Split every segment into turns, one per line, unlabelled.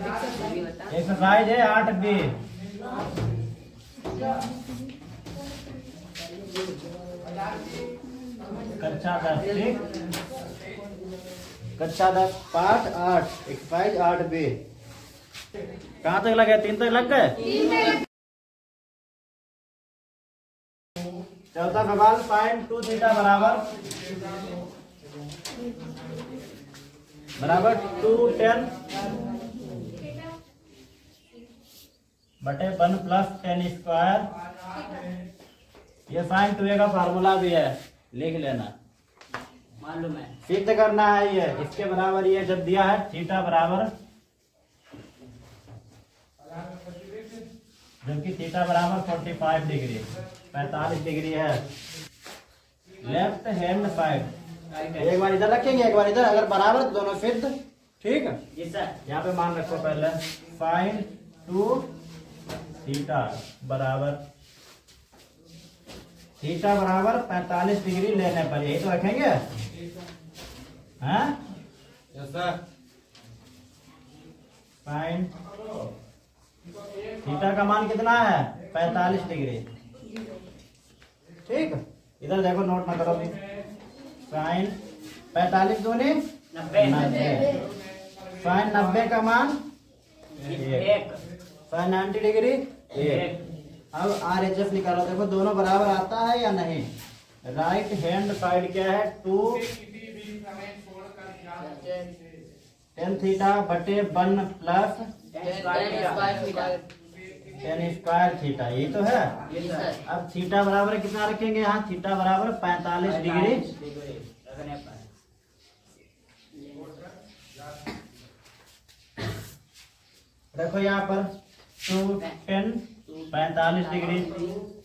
Exercise है 8B। कक्षा 10, ठीक। कक्षा 10 पाठ 8, एक्सरसाइज 8B। कहाँ तक लगे? 3 तक लग गए। चौथा सवाल, फाइंड 2 थीटा बराबर 2tan बटे 1 प्लस tan स्क्वायर। ये साइन 2a का फार्मूला भी है, लिख लेना, मालूम है। सिद्ध करना है ये, इसके बराबर ये जब दिया है थीटा बराबर, जबकि थीटा बराबर 45 डिग्री 45 डिग्री है। लेफ्ट हैंड साइड, एक बार इधर रखेंगे एक बार इधर, अगर बराबर तो दोनों सिद्ध, ठीक है। यहाँ पे मान रखो पहले, साइन 2 थीटा बराबर 45 डिग्री लेने पर, यही तो रखेंगे, हाँ। साइन थीटा का मान कितना है? 45 डिग्री, ठीक। इधर देखो, नोट ना करो भी। साइन 45 दूनी 90, साइन 90 का मान 1, साइन 90 डिग्री 1। अब RHS निकालो, देखो दोनों बराबर आता है या नहीं। राइट हैंड साइड क्या है? 2 tan थीटा बटे 1 प्लस tan स्क्वायर थीटा, यही तो है। अब थीटा बराबर कितना रखेंगे यहाँ? थीटा बराबर 45 डिग्री। देखो यहाँ पर 2 tan 45 डिग्री,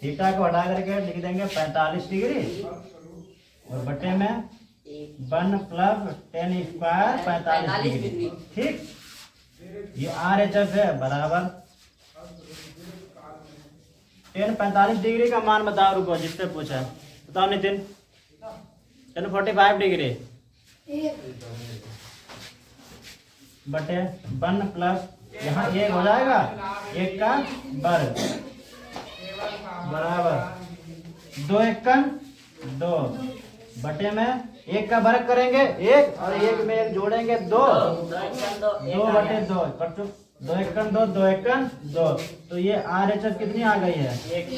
थीटा को हटा करके लिख देंगे 45 डिग्री, और बटे में 1 प्लस tan स्क्वायर 45 डिग्री, ठीक। ये RHS है बराबर tan 45 डिग्री का मान बताओ, रुको जिससे पूछा, बताओ नितिन। tan 45 डिग्री बटे 1 प्लस, यहाँ 1 हो जाएगा, 1 का वर्ग बराबर 2 1 2 बटे में 1 का वर्ग करेंगे 1, और 1 में 1 जोड़ेंगे 2 बटे 2, 2 1 2 2 1 2। तो ये RHS कितनी आ गई है? 1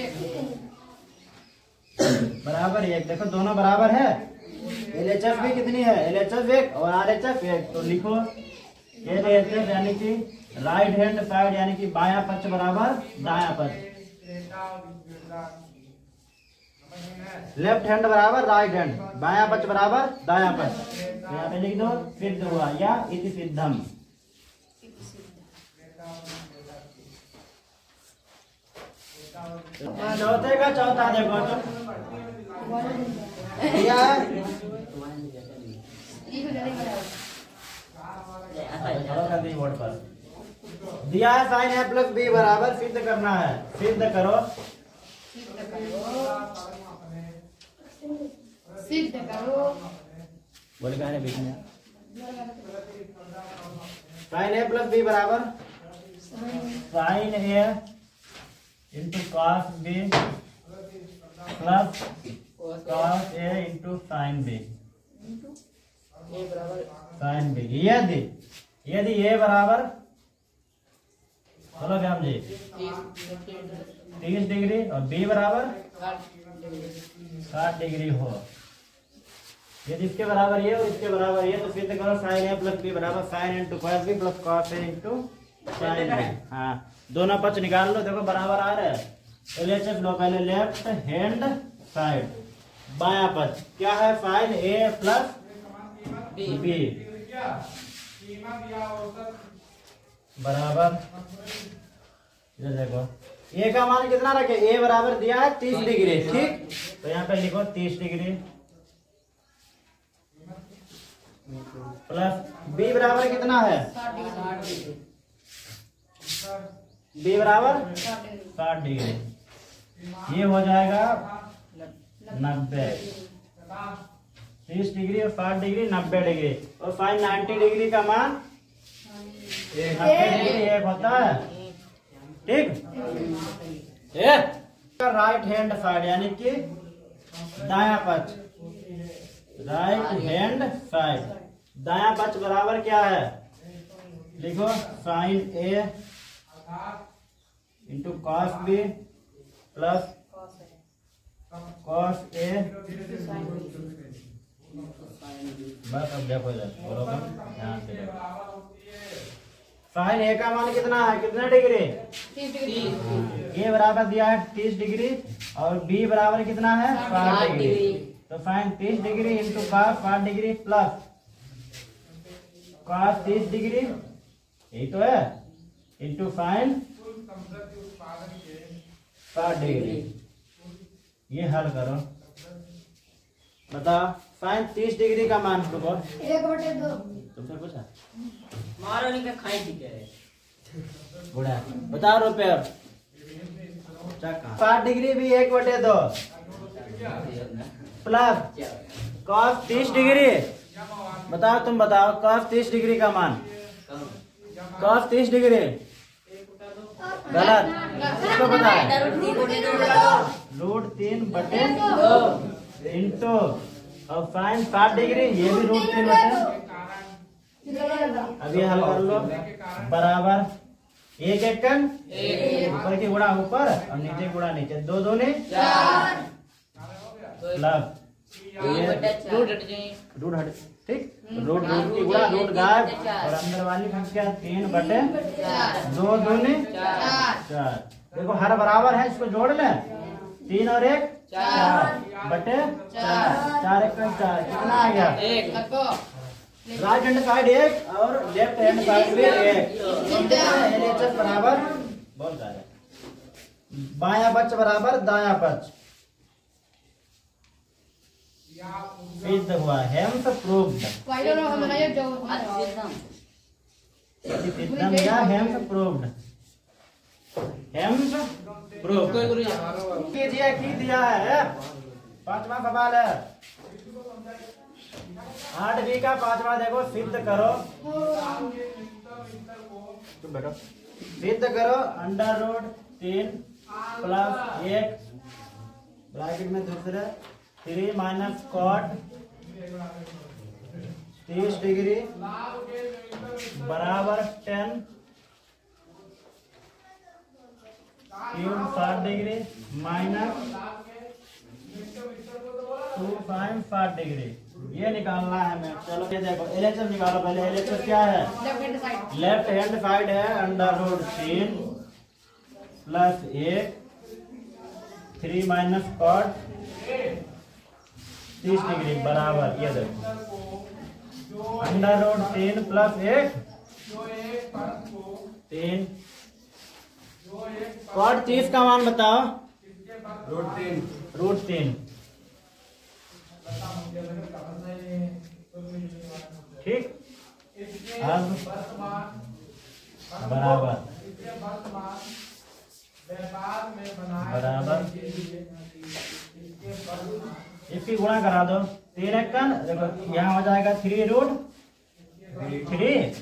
बराबर 1। देखो दोनों बराबर है। LHS भी कितनी है? LHS 1 और RHS 1। तो लिखो LHS यानी कि राइट हैंड साइड, यानी कि बायां पक्ष बराबर दायां पक्ष, लेफ्ट हैंड बराबर राइट हैंड, बायां पक्ष बराबर दायां पक्ष। तो यहाँ पे लिख दो सिद्ध हुआ या इति सिद्धम। चौथे का चौथा देखो तो बोर्ड पर दिया है, साइन A प्लस B बराबर, सिद्ध करना है। सिद्ध करो, बोले कहा बीच में। साइन A प्लस B बराबर sine A into cos B plus cos A into sine B sine B। यदि A बराबर, बोलो श्याम जी, 30 डिग्री और B बराबर 60 डिग्री हो, यदि इसके बराबर ये और इसके बराबर ये, तो सिद्ध करो साइन A प्लस B बराबर sine into cos B plus cos A into sine B। हाँ, दोनों पक्ष निकाल लो, देखो बराबर आ रहे हैं। LHS लो पहले, लेफ्ट हैंड साइड बायां पक्ष क्या है? साइन A प्लस B बराबर, इधर देखो A का मान कितना रखे? A बराबर दिया है 30 डिग्री, ठीक। तो यहाँ पे लिखो 30 डिग्री प्लस B बराबर कितना है? B बराबर 60 डिग्री, ये हो जाएगा 90। 30 डिग्री और 60 डिग्री 90 डिग्री, और साइन 90 डिग्री का मान एक होता है, ठीक। राइट हैंड साइड यानी कि दायां पक्ष, राइट हैंड साइड दायां पक्ष बराबर क्या है, लिखो sine A into cos B plus cos A. बस अब देखो बरोबर ध्यान से। साइन ए का मान कितना है, कितना डिग्री, 30। ए बराबर दिया है 30 डिग्री और बी बराबर कितना है 60 डिग्री। तो sine 30 degree into cos 60 degree plus cos 30 degree, यही तो है, इंटू साइन 60 डिग्री। ये हल करो, बताओ साइन 30 डिग्री का मान तुमको
1/2
तुमसे पूछा
मारो नहीं खाई थी क्या
बुढ़ा, बताओ रुपये। 60 डिग्री भी 1/2 प्लस कॉस 30 डिग्री, बताओ तुम बताओ कॉस 30 डिग्री का मान, कॉस 30 डिग्री गलत, किसको पता है, √3/2 इंटू और साइन 60 डिग्री, ये भी √3/2। अब ये हल कर लो, बराबर एक एकन ऊपर की गुणा ऊपर और नीचे गुणा नीचे, 2 दूनी प्लस रूट हट, ठीक, रूट की गुणा रूट गायब और अंदर वाली संख्या 3/2 दूनी 4। देखो हर बराबर है, इसको जोड़ ले, 3 और 1 4/4, 4 1 4, कितना आ गया, राइट हैंड साइड 1 और लेफ्ट हैंड साइड भी 1। LHS बराबर बोल रहा है, बायां पक्ष बराबर दायां पक्ष, सिद्ध हुआ, हेम्स प्रूव्ड, सिद्धम या हेम्स प्रूव्ड, हेम्स प्रूव्ड कीजिए, की दिया है। 5वां सवाल है 8B का 5वां, देखो सिद्ध करो, तुम बैठो, सिद्ध करो √3 प्लस 1 ब्रैकेट में दूसरे 3 माइनस कॉट 30 डिग्री बराबर 10 cube 60 degree minus 2 sine 60 degree, ये निकालना है हमें। चलो ये देखो LHS निकालो पहले। LHS क्या है, लेफ्ट हैंड साइड है √3 प्लस 1 3 माइनस कॉट 30 डिग्री बराबर, ये देखो √3 प्लस 1 3 कॉट 30 का मान बताओ, √3 ठीक, अब बराबर इसकी गुणा करा दो, 3 एकन, देखो यहाँ हो जाएगा 3√3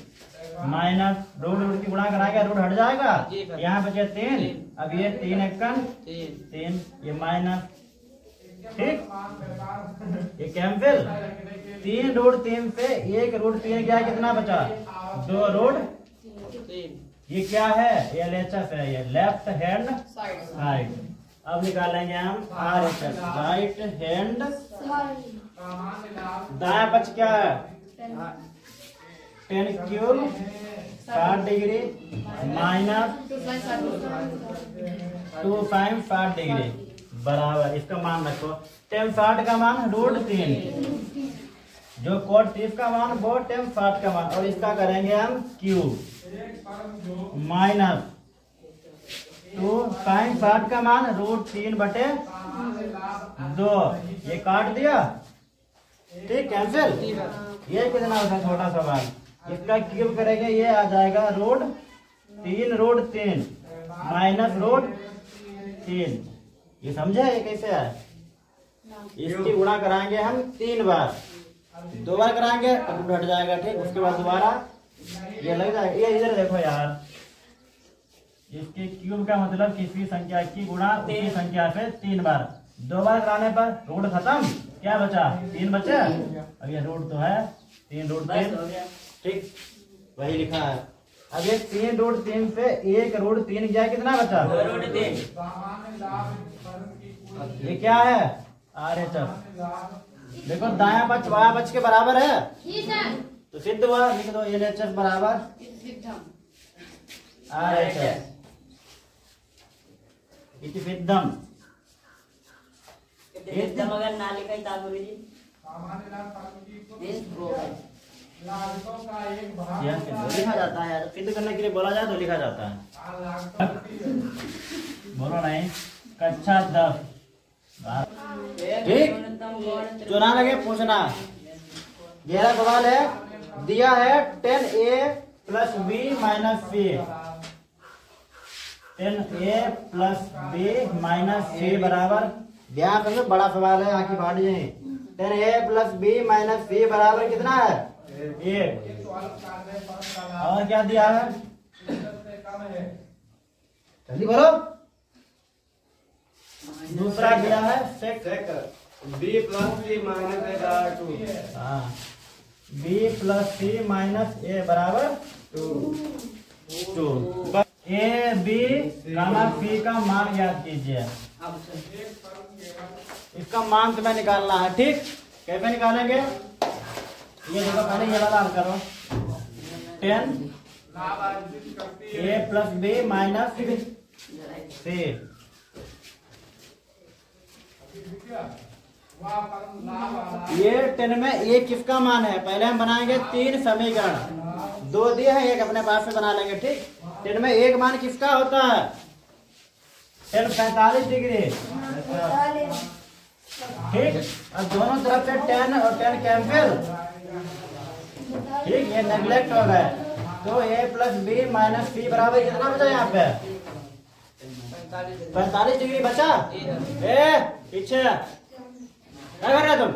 माइनस रूट की गुणा कराएगा, रूट हट जाएगा, यहाँ बचे 3, अब ये 3 एकन 3, ये माइनस, ठीक, ये कैंसिल, 3√3 से 1√3 क्या कितना बचा, 2√3। ये क्या है, ये LHS है, ये लेफ्ट हैंड साइड। अब निकालेंगे हम RHS, राइट हैंड, दायां पक्ष क्या है 10 cube 60 degree minus 2 sine 60 degree बराबर, इसका मान रखो, tan 60 का मान √3, जो cot 30 का मान वो tan 60 का मान, और इसका करेंगे हम क्यूब माइनस 2 साइन 60 का मान √3/2, ये काट दिया, ठीक, कैंसिल। ये कितना होता है छोटा सवाल, इसका क्यूब करेंगे, ये आ जाएगा √3 माइनस √3, ये समझे ये कैसे है। इसकी गुणा कराएंगे हम 3 बार, 2 बार कराएंगे अब हट जाएगा, ठीक, उसके बाद दोबारा ये लग जाएगा। ये इधर देखो यार, इसके क्यूब का मतलब किसी संख्या की गुणा उसी संख्या से 3 बार। 2 बार कराने पर रूट खत्म, क्या बचा? 3 बचे। अब ये रूट तो है 3 रूट 3, ठीक वही लिखा है। अब ये 3 रूट 3 से 1 रूट 3 गया, कितना बचा?
2 रूट 3।
ये क्या है? RHS। देखो दाया पक्ष बाया पक्ष के बराबर है तो सिद्ध हुआ। लिख दो LHS बराबर RHS इति सिद्धम।
सिद्धम अगर ना लिखा था गुरुजी
लिखा जाता है, सिद्ध करने के लिए बोला जाए तो लिखा जाता है। बोलो नहीं। कक्षा 10 ठीक, चुना लगे पूछना। 11 सवाल है, दिया है 10a plus b minus c। 10a plus b minus c बराबर, ध्यान समझो बड़ा सवाल है, आखिर बांट जाए। 10a plus b minus c बराबर कितना है? 1। और क्या दिया है? जल्दी बोलो। दूसरा दिया है सेक
b plus c minus a बराबर 2।
हाँ, b plus c minus a बराबर 2। a b कामा c का मान ज्ञात कीजिए। इसका मान तुम्हें निकालना है, ठीक। कैसे निकालेंगे? ये देखो, पहले ये वाला हल करो। 10 a plus b minus c। ये 10 में a किसका मान है? पहले हम बनाएंगे 3 समीकरण। 2 दिए हैं, एक अपने पास से बना लेंगे, ठीक। 10 में एक मान किसका होता है? 10 45 डिग्री, ठीक। अब दोनों तरफ से 10 और 10 कैंसिल, ठीक। ये नेग्लेक्ट हो गए तो a plus b minus c बराबर कितना बचा यहाँ पे? 45 डिग्री बचा। पीछे क्या कर रहे तुम?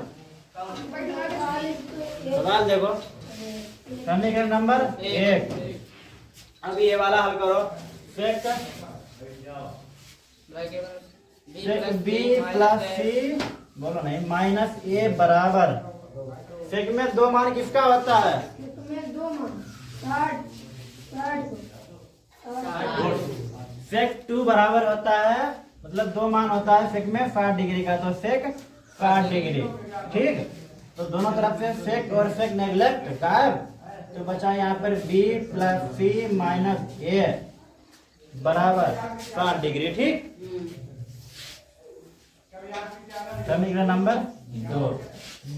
सवाल देखो, समीकरण नंबर 1। अब ये वाला हल करो। सेक b प्लस c, बोलो नहीं, माइनस a बराबर, सेक में 2 मान किसका होता है? सेक 2 बराबर होता है, मतलब 2 मान होता है सेक में 60 डिग्री का, तो सेक 60 डिग्री, ठीक। तो दोनों तरफ से सेक और सेक नेग्लेक्ट गायब, तो बचा यहाँ पर b plus c minus a बराबर 60 डिग्री, ठीक। समीकरण नंबर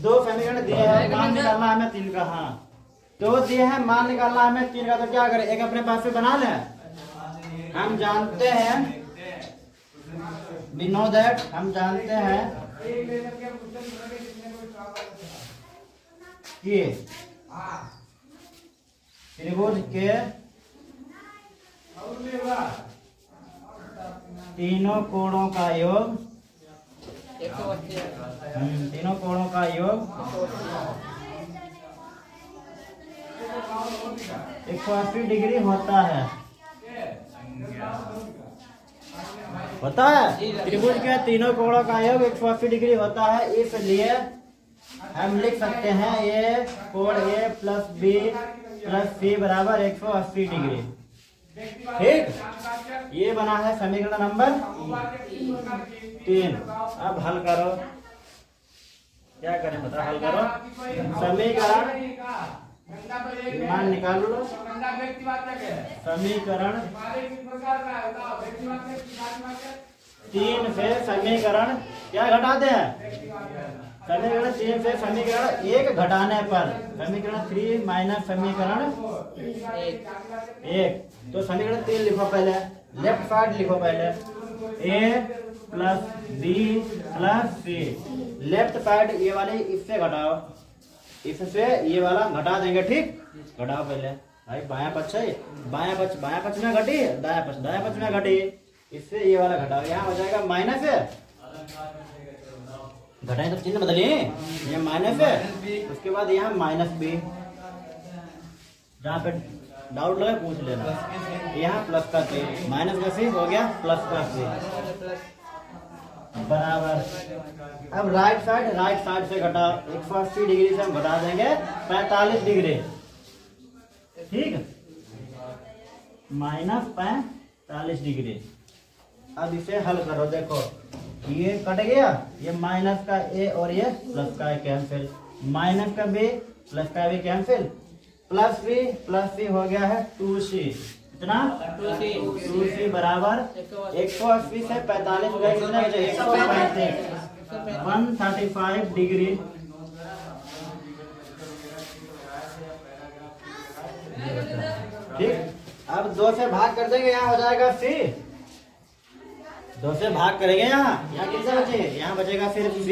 2 समीकरण दिए हैं, मान निकालना हमें 3 का। हाँ, 2 दिए हैं, मान निकालना हमें 3 का, तो क्या करें? एक अपने पास से बना लें। हम जानते हैं, we know that, हम जानते हैं कि त्रिभुज के तीनों कोणों का योग, तीनों कोणों का योग 180 डिग्री होता है। होता है, त्रिभुज के तीनों कोणों का योग 180 डिग्री होता है, इसलिए हम लिख सकते हैं ये कोण a plus b plus c बराबर 180 डिग्री, ठीक। ये बना है समीकरण नंबर 3। अब हल करो, क्या करें बता? हल करो समीकरण, मान निकाल लो। समीकरण 3 से समीकरण क्या घटाते हैं? समीकरण 3 से समीकरण 1 घटाने पर समीकरण 3 माइनस समीकरण 1, तो समीकरण 3 लिखो पहले, लेफ्ट साइड लिखो पहले, a plus b plus c। Left side ये वाले इससे घटाओ, इससे ये वाला घटा देंगे, ठीक। घटाओ पहले भाई, बायां पक्ष है, बायां पक्ष में घटी, दायां पक्ष में घटी, इससे ये वाला घटाओ, यहाँ हो जाएगा माइनस है, घटाए तो चिन्ह बदलिए, ये माइनस है, उसके बाद यहाँ माइनस b, जहाँ पे डाउट लगे पूछ लेना। यहाँ प्लस का सी, माइनस का सी हो गया प्लस का सी बराबर। अब राइट साइड से घटा 180 डिग्री से हम घटा देंगे 45 डिग्री, ठीक है, माइनस 45 डिग्री। अब इसे हल करो, देखो ये कट गया, ये माइनस का ए और ये प्लस का ए कैंसिल, माइनस का बी प्लस का बी कैंसिल, प्लस सी हो गया है 2c, कितना 2c बराबर 180 से 45 गए, कितना बचे 135, 135 डिग्री। ठीक, अब 2 से भाग कर देंगे, यहाँ हो जाएगा c, 2 से भाग करेंगे, यहाँ कितना बचे, यहाँ बचेगा सिर्फ c,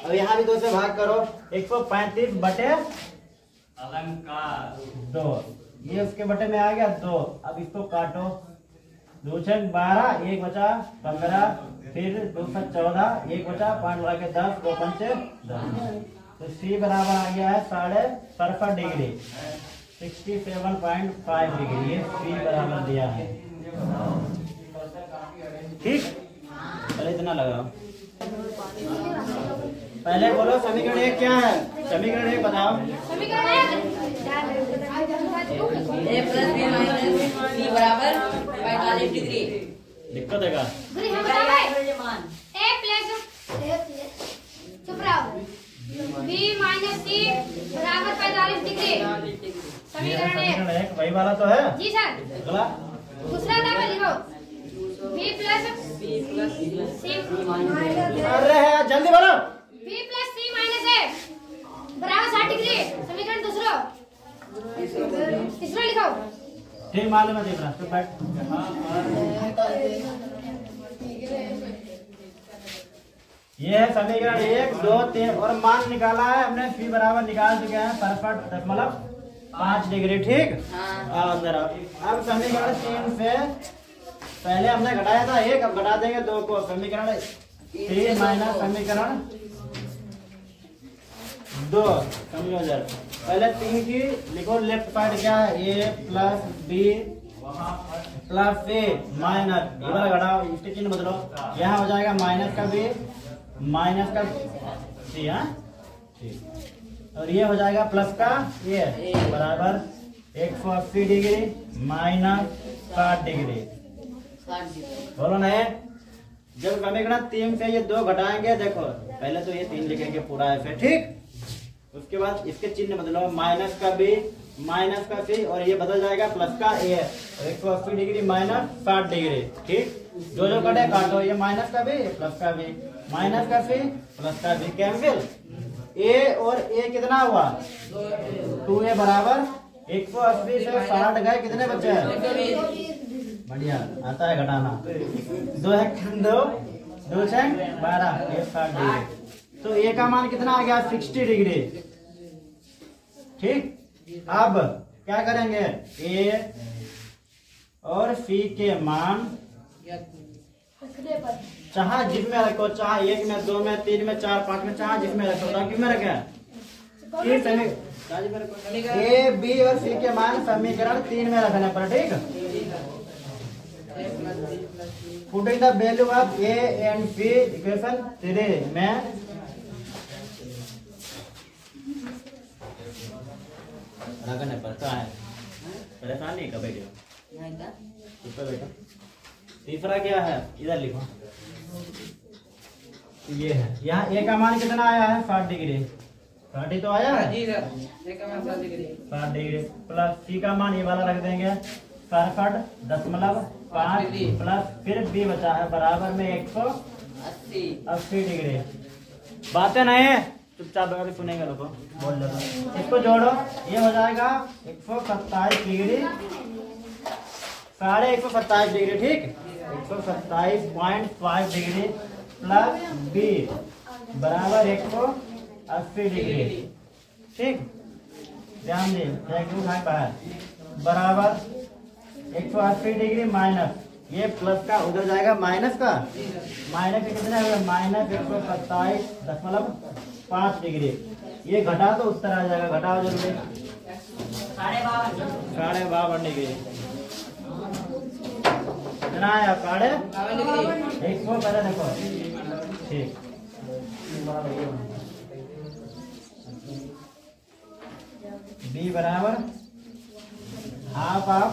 और यहाँ भी 2 से भाग करो, 135 बटे अलंकार 2, ये उसके बटे में आ गया 2। अब इसको काटो, 2 छक 12, 1 बचा 15, फिर 2 छक 14, 1 बचा 5 लगा के 10, 2 पंचे 10, तो c बराबर आ गया है 67 डिग्री, 67.5 डिग्री, ये c बराबर दिया है। ठीक, पहले इतना लगाओ, पहले बोलो समीकरण 1 क्या है, समीकरण 1 बताओ।
समीकरण 1 a plus b minus c बराबर 45 डिग्री।
दिक्कत है का?
a प्लस चुप रहो, b माइनस c बराबर 45 डिग्री। समीकरण
1 वही वाला तो है
जी सर।
अगला
दूसरा था लिखो, b प्लस c माइनस,
अरे जल्दी बोलो,
b plus c minus a बराबर 60 डिग्री। समीकरण दूसरा, तीसरा लिखो।
ठीक, मालूम है, देख रहा तो बैठ। ये है समीकरण 1, 2, 3 और मान निकाला है हमने, c बराबर निकाल चुके हैं 67.5 डिग्री। ठीक, अंदर अब समीकरण 3 से पहले हमने घटाया था 1, अब घटा देंगे 2 को, समीकरण 3 माइनस समीकरण 2, समझो जरा। पहले 3 की लिखो, लेफ्ट साइड क्या है, a plus b plus c minus, ये वाला घटाओ, इसके चिन्ह बदलो, यहाँ हो जाएगा माइनस का b माइनस का c, हाँ ठीक, और ये हो जाएगा प्लस का a बराबर 180 डिग्री माइनस 60 डिग्री। बोलो नहीं, जब समीकरण 3 से ये 2 घटाएंगे, देखो पहले तो ये 3 लिखेंगे पूरा ऐसे, ठीक, उसके बाद इसके चिन्ह बदलो, माइनस का b माइनस का c, और ये बदल जाएगा प्लस का a, 180 डिग्री माइनस 60 डिग्री। ठीक, जो जो कटे काटो, ये माइनस का b प्लस का b माइनस का c प्लस का b कैंसिल, a और a कितना हुआ 2a बराबर 180 से 60 गए, कितने बचे हैं, बढ़िया आता है घटाना, 2 है 2, 2 छक 12, ये 60 डिग्री, तो a का मान कितना आ गया 60 डिग्री। ठीक, अब क्या करेंगे, a और c के मान चाहे जिसमें रखो, चाहे 1 में 2 में 3 में 4 5 में, चाहे जिसमें रखो, ताकि में रखे a b और c के मान समीकरण 3 में रखने पर। ठीक, putting the value of a and b equation 3 में रखने पर क्या है, परेशानी का बेटा। तीसरा क्या है, इधर लिखो, ये है, यहाँ a का मान कितना आया है 60 डिग्री, 60 तो आया है, 60 डिग्री प्लस c का मान ये वाला रख देंगे 67.5 प्लस फिर b बचा है बराबर में 180 डिग्री। बातें नहीं है, चुपचाप अभी सुनेंगे लोगों, बोल दो, इसको जोड़ो, ये हो जाएगा 127 डिग्री, 127 डिग्री। ठीक, 127.5 डिग्री प्लस b बराबर 180 डिग्री। ठीक, ध्यान दे, बराबर 180 डिग्री माइनस, ये प्लस का उधर जाएगा माइनस का, माइनस के कितने हुए, माइनस 127.5 डिग्री, ये घटा तो उत्तर आ जाएगा, घटाओ जल्दी, 52 डिग्री कितना आया? 52 100 पहले देखो ठीक बी बराबर हाफ ऑफ